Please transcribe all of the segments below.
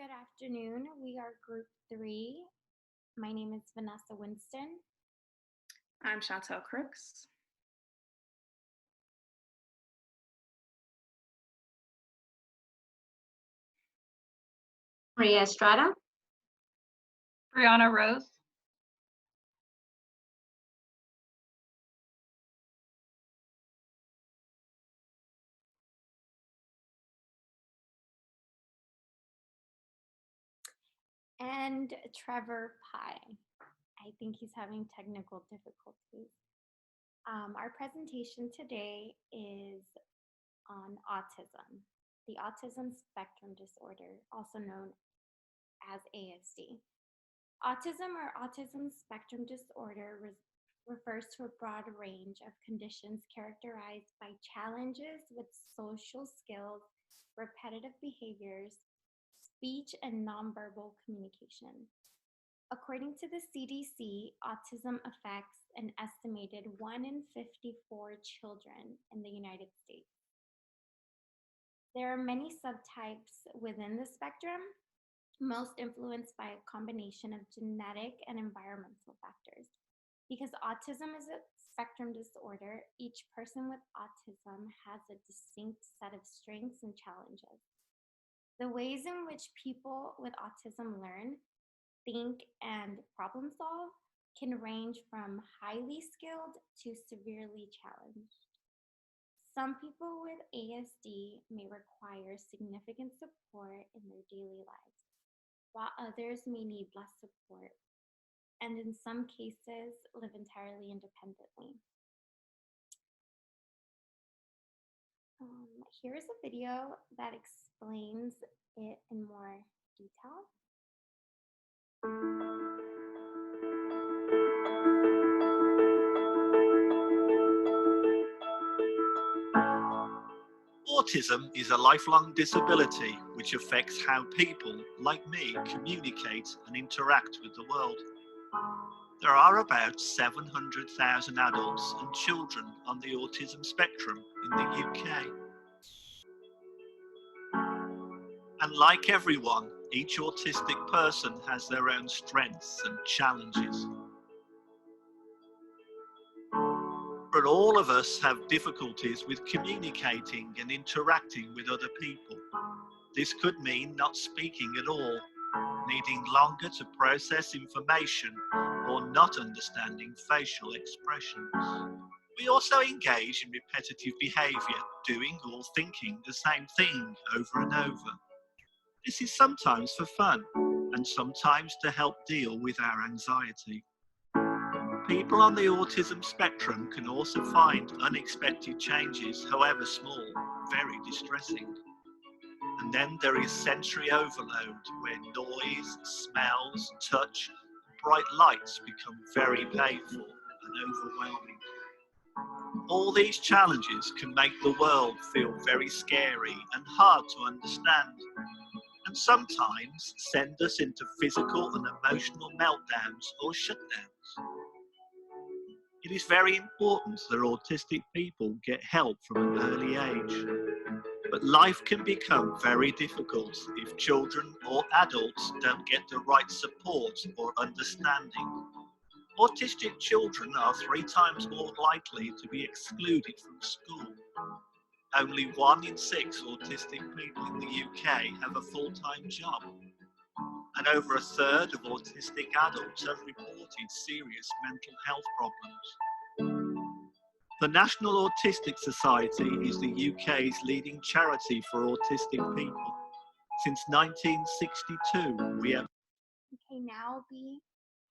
Good afternoon. We are Group 3. My name is Vanessa Winston. I'm Chantel Crooks. Maria Estrada. Brianna Rose. And Trevor Pye. I think he's having technical difficulties. Our presentation today is on autism, the autism spectrum disorder, also known as ASD. Autism or autism spectrum disorder refers to a broad range of conditions characterized by challenges with social skills, repetitive behaviors, speech, and nonverbal communication. According to the CDC, autism affects an estimated 1 in 54 children in the United States. There are many subtypes within the spectrum, most influenced by a combination of genetic and environmental factors. Because autism is a spectrum disorder, each person with autism has a distinct set of strengths and challenges. The ways in which people with autism learn, think, and problem solve can range from highly skilled to severely challenged. Some people with ASD may require significant support in their daily lives, while others may need less support, and in some cases, live entirely independently. Here's a video that explains it in more detail. Autism is a lifelong disability which affects how people, like me, communicate and interact with the world. There are about 700,000 adults and children on the autism spectrum in the UK. And like everyone, each autistic person has their own strengths and challenges. But all of us have difficulties with communicating and interacting with other people. This could mean not speaking at all, needing longer to process information, or not understanding facial expressions. We also engage in repetitive behaviour, doing or thinking the same thing over and over. This is sometimes for fun, and sometimes to help deal with our anxiety. People on the autism spectrum can also find unexpected changes, however small, very distressing. And then there is sensory overload, where noise, smells, touch, and bright lights become very painful and overwhelming. All these challenges can make the world feel very scary and hard to understand, and sometimes send us into physical and emotional meltdowns or shutdowns. It is very important that autistic people get help from an early age. But life can become very difficult if children or adults don't get the right support or understanding. Autistic children are 3 times more likely to be excluded from school. Only 1 in 6 autistic people in the UK have a full-time job. And over 1/3 of autistic adults have reported serious mental health problems. The National Autistic Society is the UK's leading charity for autistic people. Since 1962, we have... Okay, now I'll be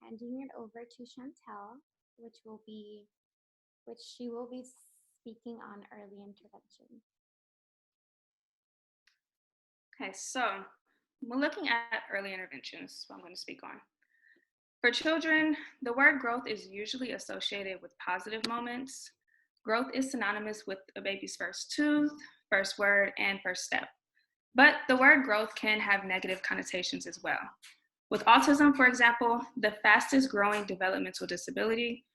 handing it over to Chantel, which she will be speaking on early intervention. Okay, so we're looking at early interventions, what I'm going to speak on. For children, the word growth is usually associated with positive moments. Growth is synonymous with a baby's first tooth, first word, and first step. But the word growth can have negative connotations as well. With autism, for example, the fastest growing developmental disability,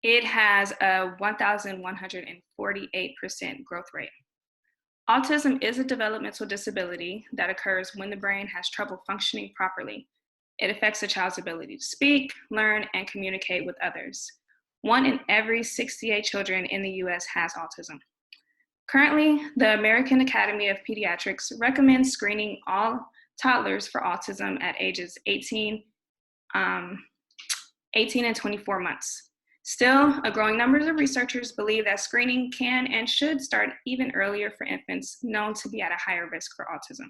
it has a 1,148% growth rate. Autism is a developmental disability that occurs when the brain has trouble functioning properly. It affects a child's ability to speak, learn, and communicate with others. 1 in every 68 children in the US has autism. Currently, the American Academy of Pediatrics recommends screening all toddlers for autism at ages 18 and 24 months. Still, a growing number of researchers believe that screening can and should start even earlier for infants known to be at a higher risk for autism.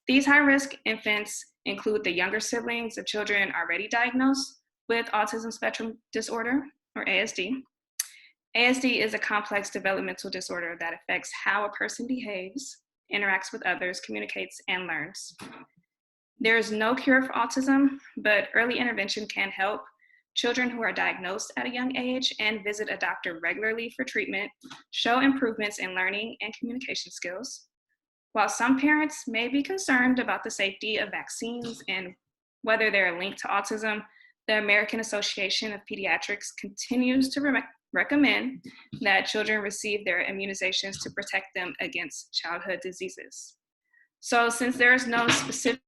These high-risk infants include the younger siblings of children already diagnosed with autism spectrum disorder, or ASD. ASD is a complex developmental disorder that affects how a person behaves, interacts with others, communicates, and learns. There is no cure for autism, but early intervention can help children who are diagnosed at a young age and visit a doctor regularly for treatment show improvements in learning and communication skills. While some parents may be concerned about the safety of vaccines and whether they're linked to autism, the American Association of Pediatrics continues to recommend that children receive their immunizations to protect them against childhood diseases. So since there is no specific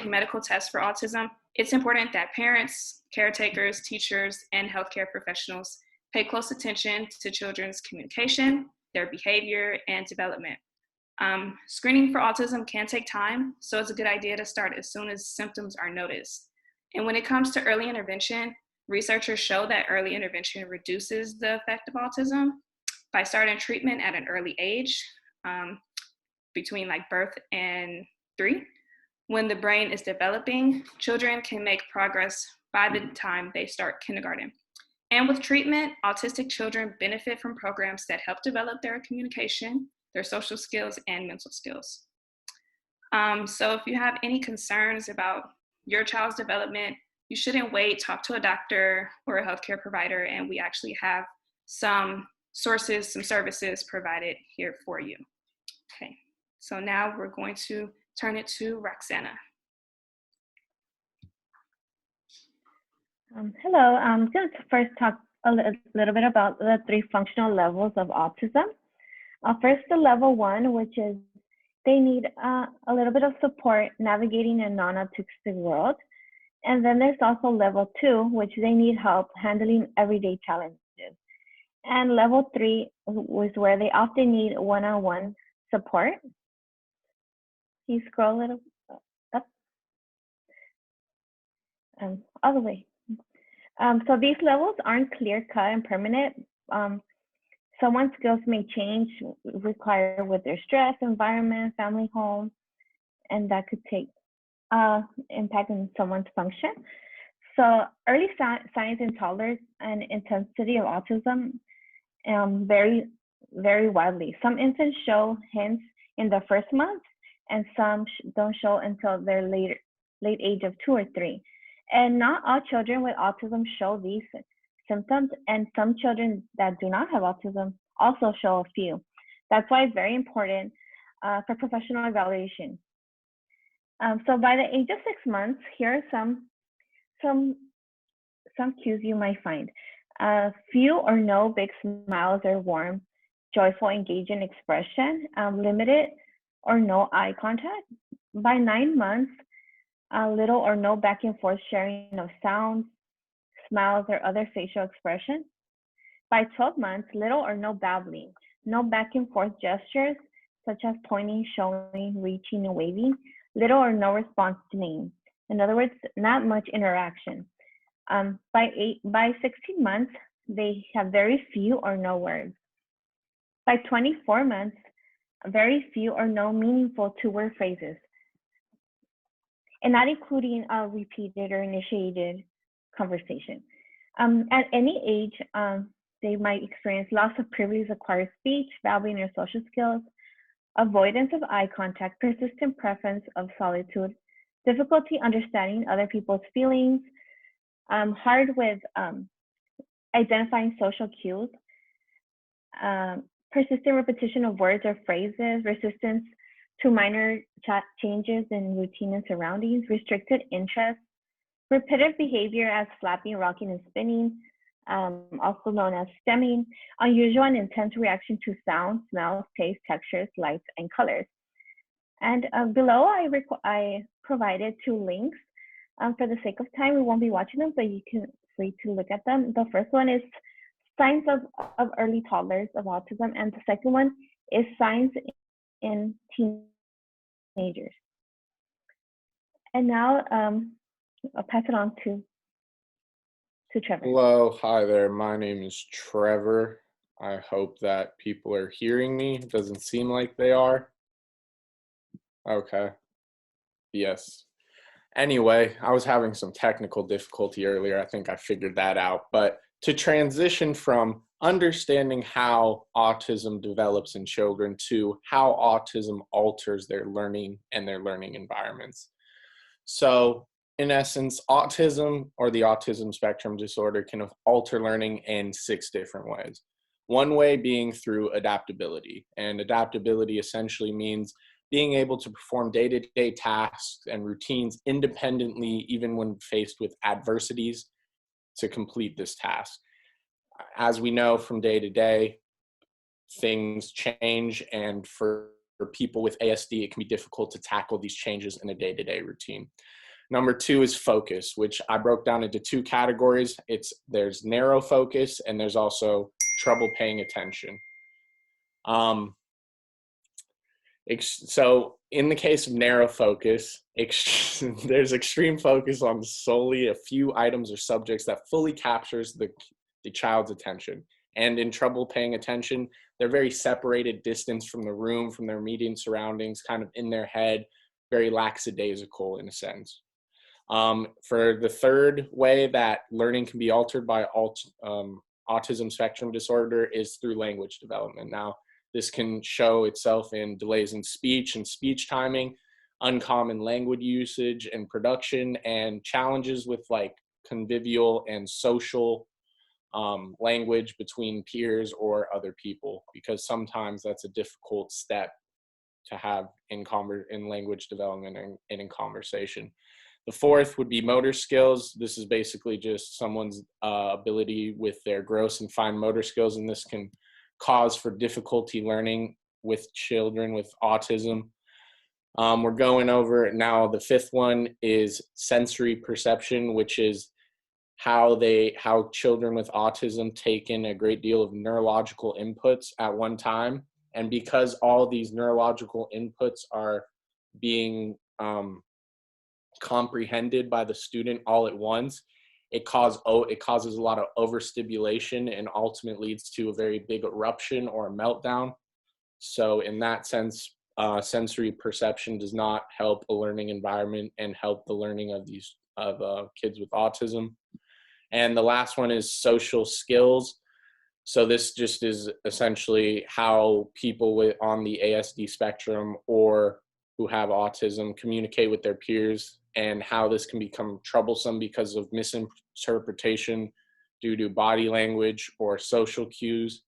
medical test for autism, it's important that parents, caretakers, teachers, and healthcare professionals pay close attention to children's communication, their behavior, and development. Screening for autism can take time, so it's a good idea to start as soon as symptoms are noticed. And when it comes to early intervention, researchers show that early intervention reduces the effect of autism by starting treatment at an early age, between like birth and 3. When the brain is developing, children can make progress by the time they start kindergarten. And with treatment, autistic children benefit from programs that help develop their communication, their social skills, and mental skills. So if you have any concerns about your child's development, you shouldn't wait. Talk to a doctor or a healthcare provider, and we actually have some sources, some services provided here for you. Okay, so now we're going to turn it to Roxana. Hello, I'm going to first talk a little bit about the 3 functional levels of autism. First, the level 1, which is they need a little bit of support navigating a non-autistic world. And then there's also level 2, which they need help handling everyday challenges. And level 3 was where they often need one-on-one support. Can you scroll a little up? All the way. So these levels aren't clear-cut and permanent. Someone's skills may change, require with their stress, environment, family, home, and that could take impact on someone's function. So early signs in toddlers and intensity of autism vary widely. Some infants show hints in the first month, and some don't show until their late age of 2 or 3. And not all children with autism show these symptoms, and some children that do not have autism also show a few. That's why it's very important for professional evaluation. So by the age of 6 months, here are some cues you might find. Few or no big smiles or warm, joyful, engaging expression, limited or no eye contact. By 9 months, little or no back and forth sharing of sounds, smiles, or other facial expressions. By 12 months, little or no babbling, no back and forth gestures such as pointing, showing, reaching, and waving, little or no response to names. In other words, not much interaction. By 16 months, they have very few or no words. By 24 months, very few or no meaningful 2-word phrases, and not including repeated or initiated conversation. At any age, they might experience loss of previously acquired speech, babbling, or social skills, avoidance of eye contact, persistent preference of solitude, difficulty understanding other people's feelings, hard with identifying social cues, persistent repetition of words or phrases, resistance to minor changes in routine and surroundings, restricted interest, repetitive behavior as flapping, rocking, and spinning, also known as stemming, unusual and intense reaction to sound, smells, taste, textures, lights, and colors. And below, I provided 2 links. For the sake of time, we won't be watching them, but you can free to look at them. The first one is signs of early toddlers of autism, and the second one is signs in teenagers. And now I'll pass it on to Trevor. Hello, hi there. My name is Trevor. I hope that people are hearing me. It doesn't seem like they are. Okay. Yes. Anyway, I was having some technical difficulty earlier. I think I figured that out. But to transition from understanding how autism develops in children to how autism alters their learning and their learning environments. So, in essence, autism or the autism spectrum disorder can alter learning in 6 different ways. One way being through adaptability. And adaptability essentially means being able to perform day-to-day tasks and routines independently, even when faced with adversities, to complete this task. As we know from day to day, things change, and for people with ASD, it can be difficult to tackle these changes in a day-to-day routine. Number 2 is focus, which I broke down into 2 categories. There's narrow focus, and there's also trouble paying attention. So in the case of narrow focus, there's extreme focus on solely a few items or subjects that fully captures the child's attention. And in trouble paying attention, they're very separated distance from the room, from their immediate surroundings, kind of in their head, very lackadaisical in a sense. For the third way that learning can be altered by autism spectrum disorder is through language development. Now, this can show itself in delays in speech and speech timing, uncommon language usage and production, and challenges with like convivial and social language between peers or other people, because sometimes that's a difficult step to have in language development and in conversation. The fourth would be motor skills. This is basically just someone's ability with their gross and fine motor skills, and this can cause for difficulty learning with children with autism. We're going over now. The fifth one is sensory perception, which is how children with autism take in a great deal of neurological inputs at one time. And because all these neurological inputs are being comprehended by the student all at once, it causes a lot of overstimulation and ultimately leads to a very big eruption or a meltdown. So in that sense, sensory perception does not help a learning environment and help the learning of kids with autism. And the last one is social skills. So this just is essentially how people on the ASD spectrum or who have autism communicate with their peers, and how this can become troublesome because of misinterpretation due to body language or social cues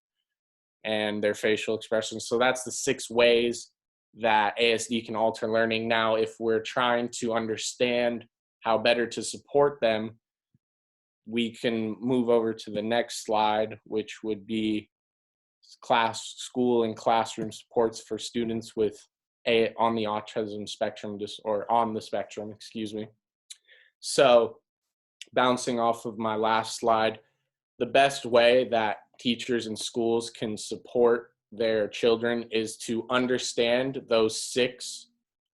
and their facial expressions. So that's the 6 ways that ASD can alter learning. Now, if we're trying to understand how better to support them, we can move over to the next slide, which would be school and classroom supports for students on the autism spectrum, or on the spectrum, excuse me. So bouncing off of my last slide, the best way that teachers and schools can support their children is to understand those 6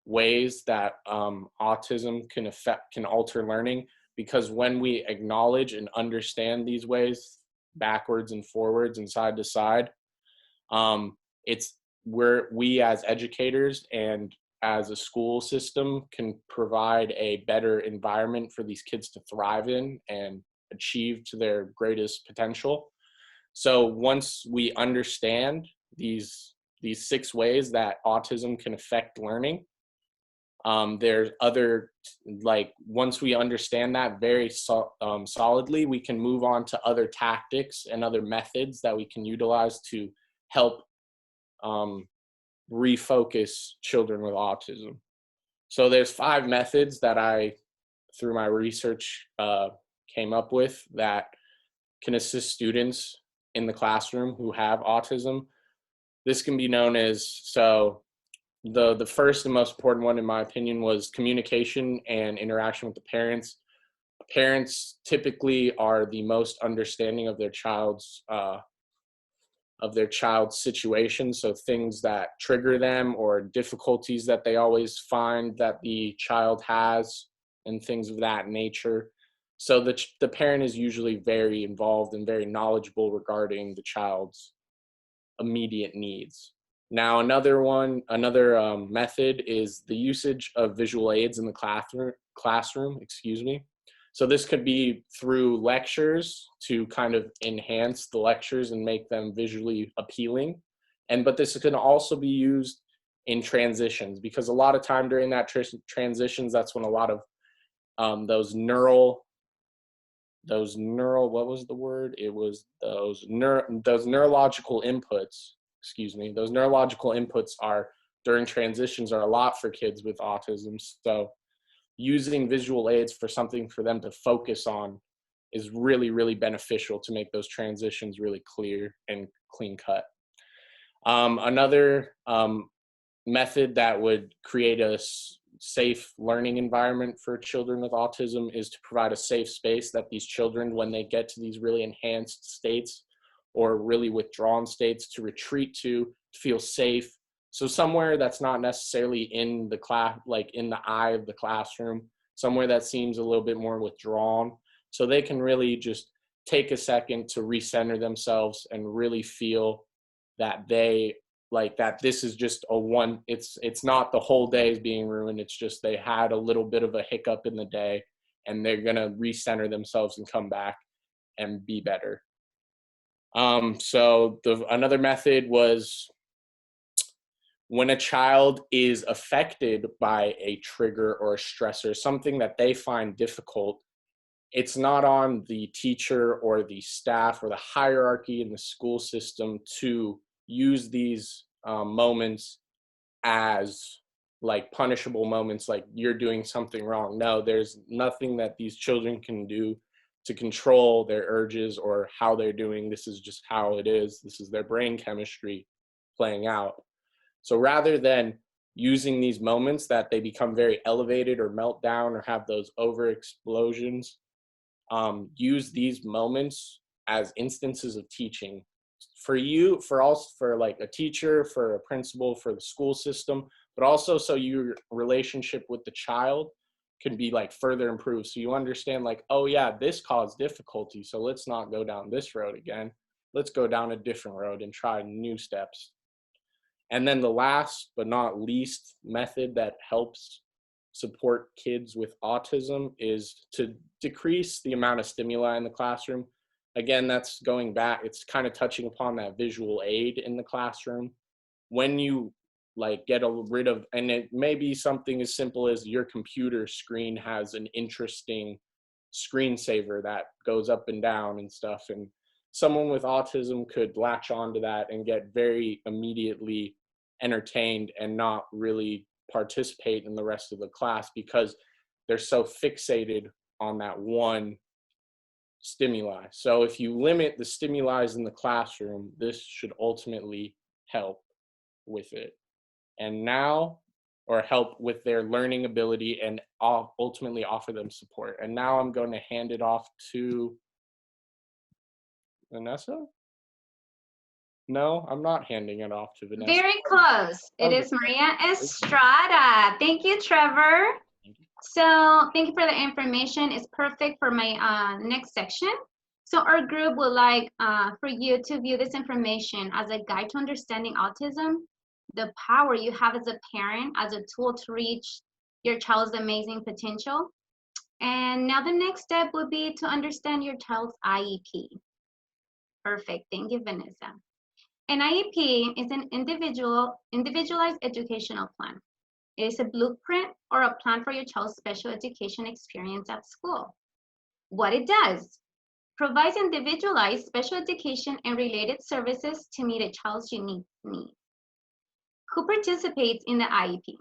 ways that autism can alter learning. Because when we acknowledge and understand these ways backwards and forwards and side to side, we as educators and as a school system can provide a better environment for these kids to thrive in and achieve to their greatest potential. So once we understand these 6 ways that autism can affect learning, there's other, once we understand that very solidly, we can move on to other tactics and other methods that we can utilize to help refocus children with autism. So there's 5 methods that I, through my research, came up with that can assist students in the classroom who have autism. This can be known as, so the first and most important one in my opinion was communication and interaction with the parents. Parents typically are the most understanding of their child's situation, so things that trigger them or difficulties that they always find that the child has and things of that nature. So the parent is usually very involved and very knowledgeable regarding the child's immediate needs. Now, another method is the usage of visual aids in the classroom, excuse me. So this could be through lectures to kind of enhance the lectures and make them visually appealing. But this can also be used in transitions, because a lot of time during that transitions, that's when a lot of those what was the word? It was those neurological inputs, excuse me, those neurological inputs are during transitions are a lot for kids with autism. So using visual aids for something for them to focus on is really, really beneficial to make those transitions really clear and clean cut. Another method that would create a safe learning environment for children with autism is to provide a safe space that these children, when they get to these really enhanced states or really withdrawn states, to retreat to feel safe. So somewhere that's not necessarily in the class, like in the eye of the classroom, somewhere that seems a little bit more withdrawn, so they can really just take a second to recenter themselves and really feel that this is just it's not the whole day is being ruined. It's just they had a little bit of a hiccup in the day and they're going to recenter themselves and come back and be better. So another method was when a child is affected by a trigger or a stressor, something that they find difficult, it's not on the teacher or the staff or the hierarchy in the school system to use these moments as like punishable moments, like you're doing something wrong. No, there's nothing that these children can do to control their urges or how they're doing. This is just how it is. This is their brain chemistry playing out. So rather than using these moments that they become very elevated or melt down or have those over explosions, use these moments as instances of teaching for like a teacher, for a principal, for the school system, but also so your relationship with the child can be like further improved. So you understand like, oh yeah, this caused difficulty, so let's not go down this road again. Let's go down a different road and try new steps. And then the last but not least method that helps support kids with autism is to decrease the amount of stimuli in the classroom. Again, that's going back, it's kind of touching upon that visual aid in the classroom. When you like get rid of, and it may be something as simple as your computer screen has an interesting screensaver that goes up and down and stuff, and someone with autism could latch onto that and get very immediately entertained and not really participate in the rest of the class because they're so fixated on that one stimuli. So if you limit the stimuli in the classroom, this should ultimately help with it. And now, or help with their learning ability and ultimately offer them support. And now I'm going to hand it off to Vanessa. No, I'm not handing it off to Vanessa. Very close. It is Maria Estrada. Thank you, Trevor. So thank you for the information. It's perfect for my next section. So our group would like for you to view this information as a guide to understanding autism, the power you have as a parent, as a tool to reach your child's amazing potential. And now the next step would be to understand your child's IEP. Perfect. Thank you, Vanessa. An IEP is an individualized educational plan. It is a blueprint or a plan for your child's special education experience at school. What it does: provides individualized special education and related services to meet a child's unique needs. Who participates in the IEP?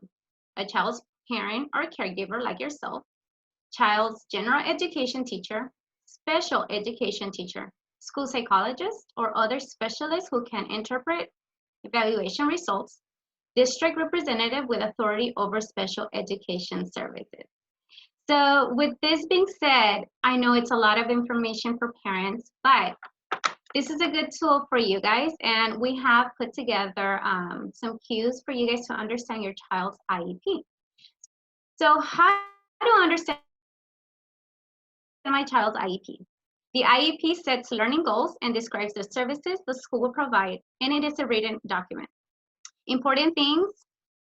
A child's parent or caregiver like yourself, child's general education teacher, special education teacher, school psychologists, or other specialists who can interpret evaluation results, district representative with authority over special education services. So with this being said, I know it's a lot of information for parents, but this is a good tool for you guys, and we have put together some cues for you guys to understand your child's IEP. So how to understand my child's IEP? The IEP sets learning goals and describes the services the school will provide, and it is a written document. Important things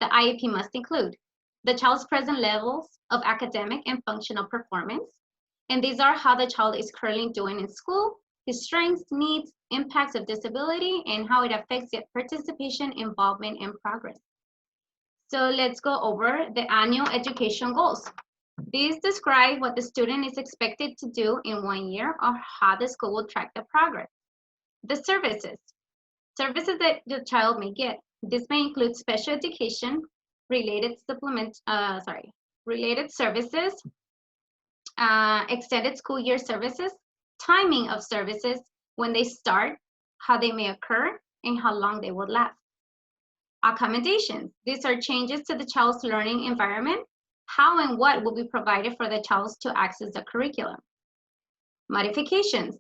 the IEP must include: the child's present levels of academic and functional performance, and these are how the child is currently doing in school, his strengths, needs, impacts of disability, and how it affects their participation, involvement, and progress. So let's go over the annual education goals. These describe what the student is expected to do in 1 year or how the school will track the progress. The services that the child may get. This may include special education, related services, extended school year services, timing of services, when they start, how they may occur, and how long they will last. Accommodations. These are changes to the child's learning environment, how and what will be provided for the child to access the curriculum. Modifications.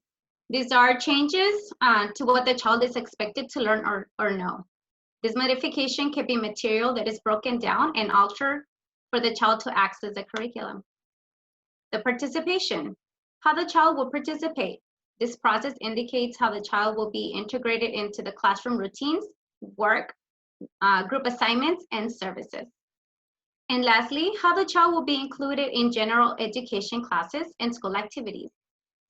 These are changes to what the child is expected to learn or know. This modification can be material that is broken down and altered for the child to access the curriculum. The participation, how the child will participate. This process indicates how the child will be integrated into the classroom routines, work, group assignments, and services. And lastly, how the child will be included in general education classes and school activities.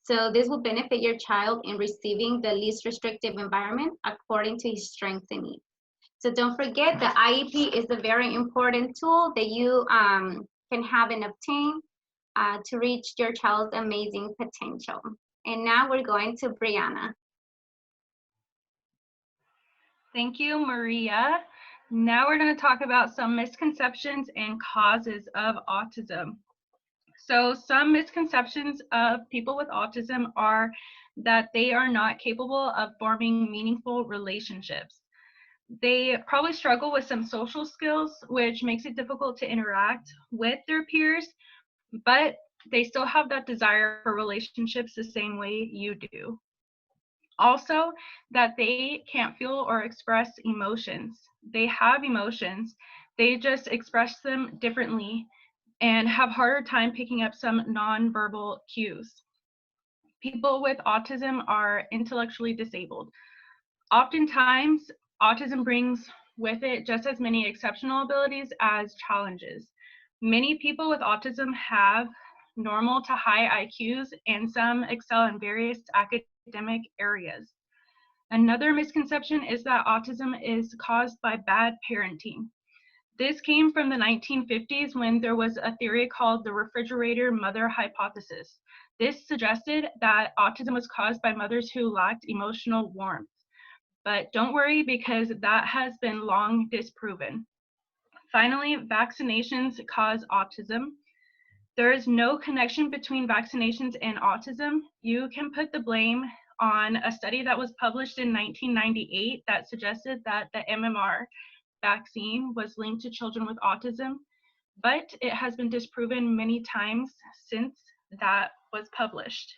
So this will benefit your child in receiving the least restrictive environment according to his strengths and needs. So don't forget, the IEP is a very important tool that you can have and obtain to reach your child's amazing potential. And now we're going to Brianna. Thank you, Maria. Now we're going to talk about some misconceptions and causes of autism. So some misconceptions of people with autism are that they are not capable of forming meaningful relationships. They probably struggle with some social skills, which makes it difficult to interact with their peers, but they still have that desire for relationships the same way you do. Also, that they can't feel or express emotions. They have emotions, they just express them differently and have harder time picking up some nonverbal cues. People with autism are intellectually disabled. Oftentimes, autism brings with it just as many exceptional abilities as challenges. Many people with autism have normal to high IQs, and some excel in various academic areas. Another misconception is that autism is caused by bad parenting. This came from the 1950s when there was a theory called the refrigerator mother hypothesis. This suggested that autism was caused by mothers who lacked emotional warmth. But don't worry, because that has been long disproven. Finally, vaccinations cause autism. There is no connection between vaccinations and autism. You can put the blame on a study that was published in 1998 that suggested that the MMR vaccine was linked to children with autism, but it has been disproven many times since that was published.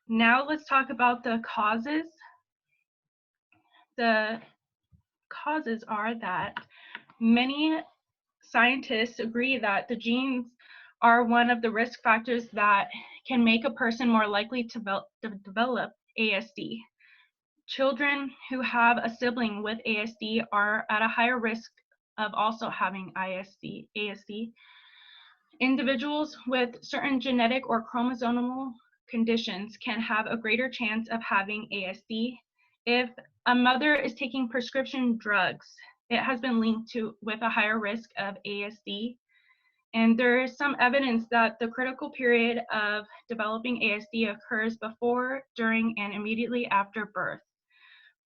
Now let's talk about the causes. The causes are that many scientists agree that the genes are one of the risk factors that can make a person more likely to develop ASD. Children who have a sibling with ASD are at a higher risk of also having ASD. Individuals with certain genetic or chromosomal conditions can have a greater chance of having ASD. If a mother is taking prescription drugs, it has been linked with a higher risk of ASD. And there is some evidence that the critical period of developing ASD occurs before, during, and immediately after birth.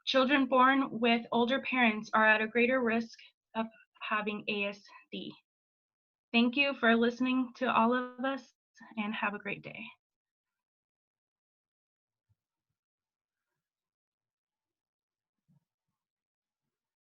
Children born with older parents are at a greater risk of having ASD. Thank you for listening to all of us, and have a great day.